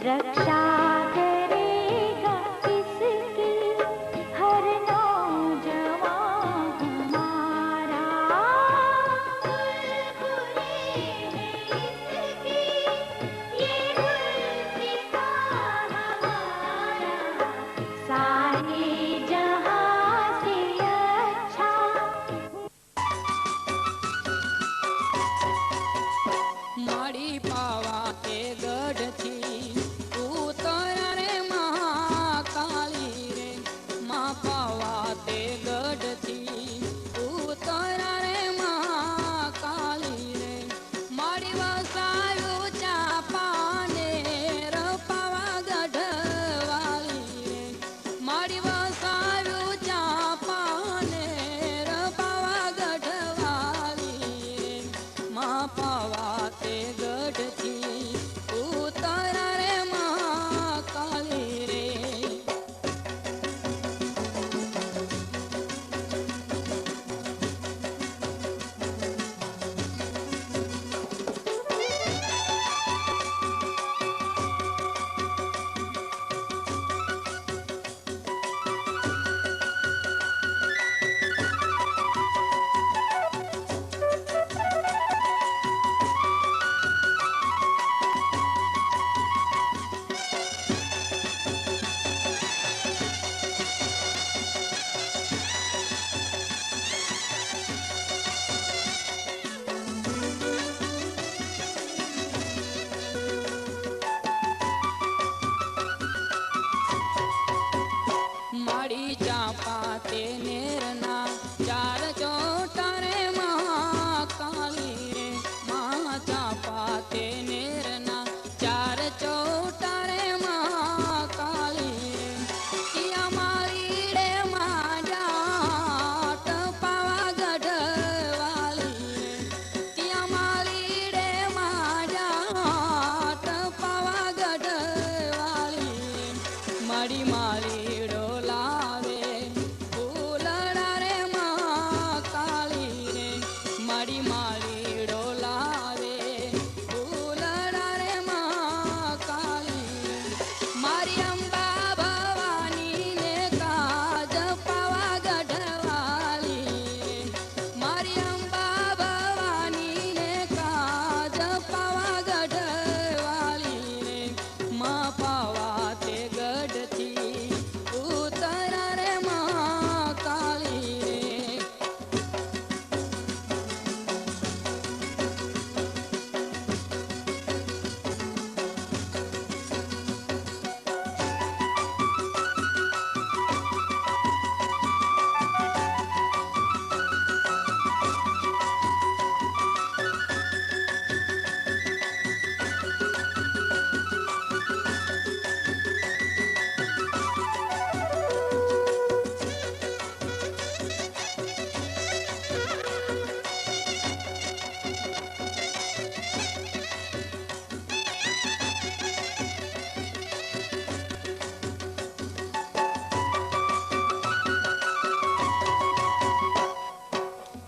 रक्षा करेगा किसकी हर नौजवान हमारा। बुलबुलें हैं इसकी ये गुलसिता हमारा, सारे जहां से अच्छा। माड़ी पावा के गढ़ थी उतरा रे महाकाली रे, माँ पावा ते गढ़ थी उतरा रे महाकाली रे। माड़ी वसायो चापाने पावा गढ़ वाली रे, माड़ी वसायो चापाने पावा गढ़ वाली रे, माँ पावा ते गढ़ थी उतरा रे महाकाली रे। माड़ी चापा ते नेरना चार चोटा रे महाकाली रे, माँ चापा ते नेरना चार चोटा रे महाकाली रे। किया मारी रे माजा पावा गढ़ वाली रे, किया मारी रे माजा पावा गढ़ वाली रे। माड़ी मारी डोलावे फूलड़ा रे महाकाली रे, माड़ी मारी डोलावे फूलड़ा रे महाकाली रे। मारी अम्बा भवानी ने काज पावा गढ़ वाली रे, मारी अम्बा भवानी ने काज पावा गढ़ वाली रे, माँ पावा ते गढ़ थी उतरा रे महाकाली रे।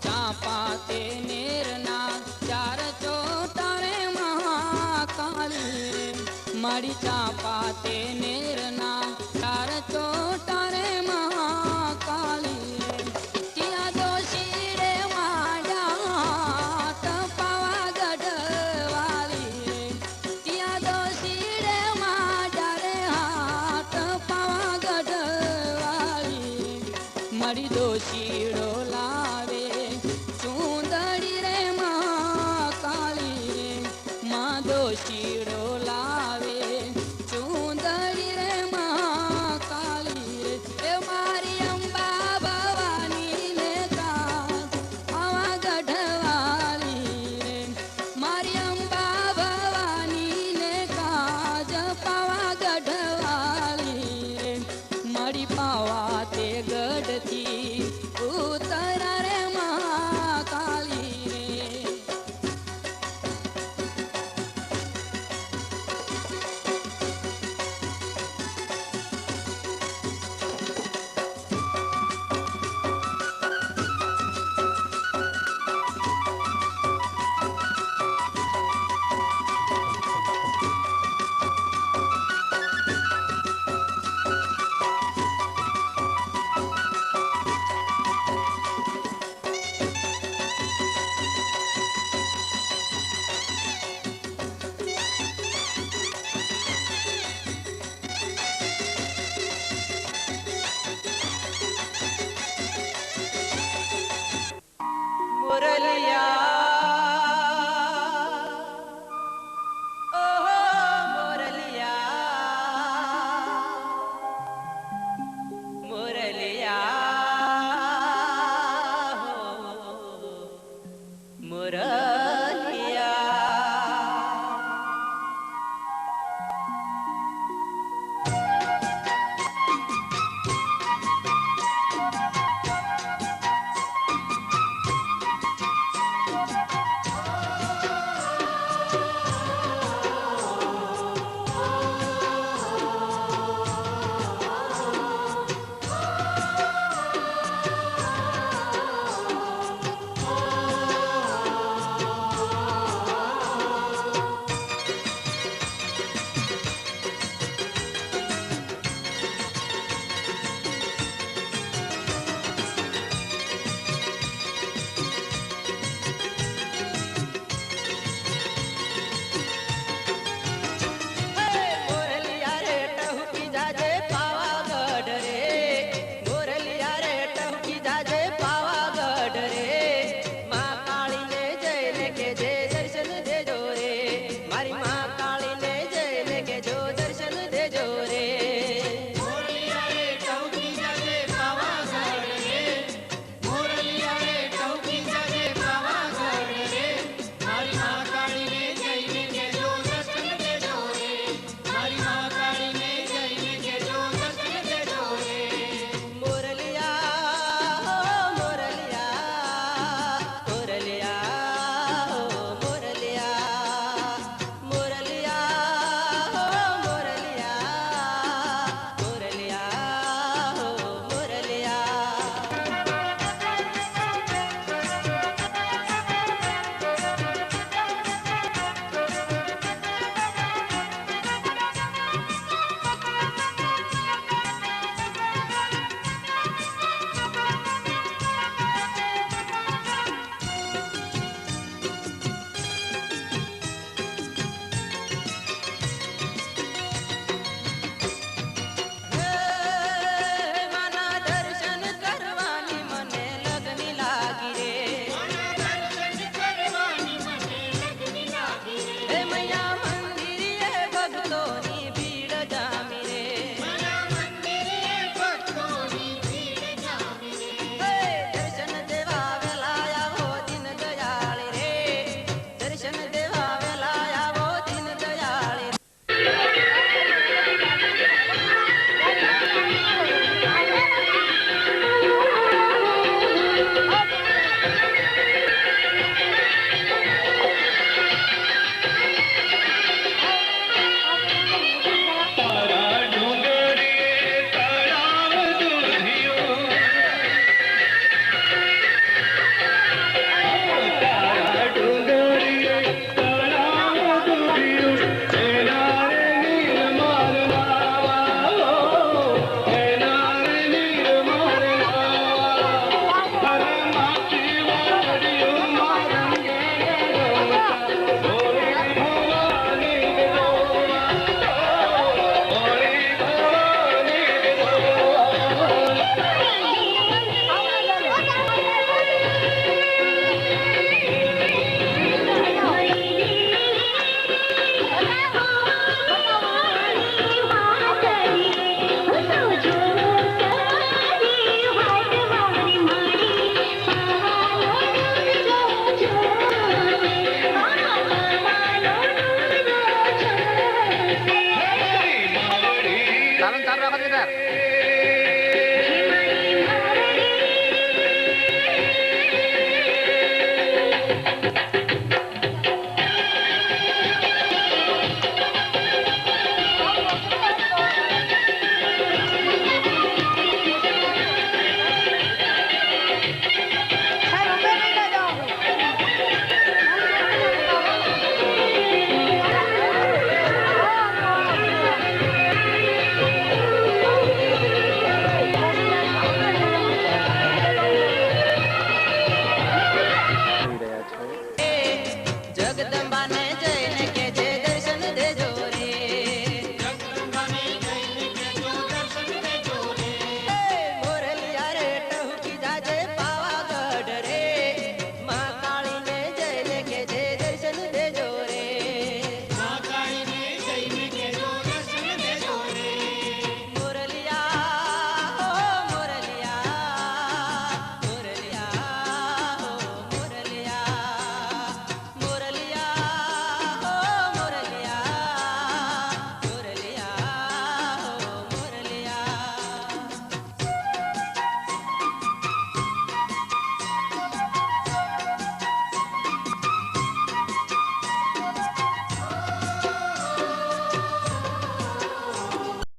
चापा ते नेरना चार चोटा रे महाकाली रे, माड़ी चापा ते नेरना चार चोटा रे महाकाली रे। किया दोषी रे माया पावा गढ़ वाली रे, किया दोषी रे माया रे हाथ पावा गढ़ वाली रे। माड़ी दोषी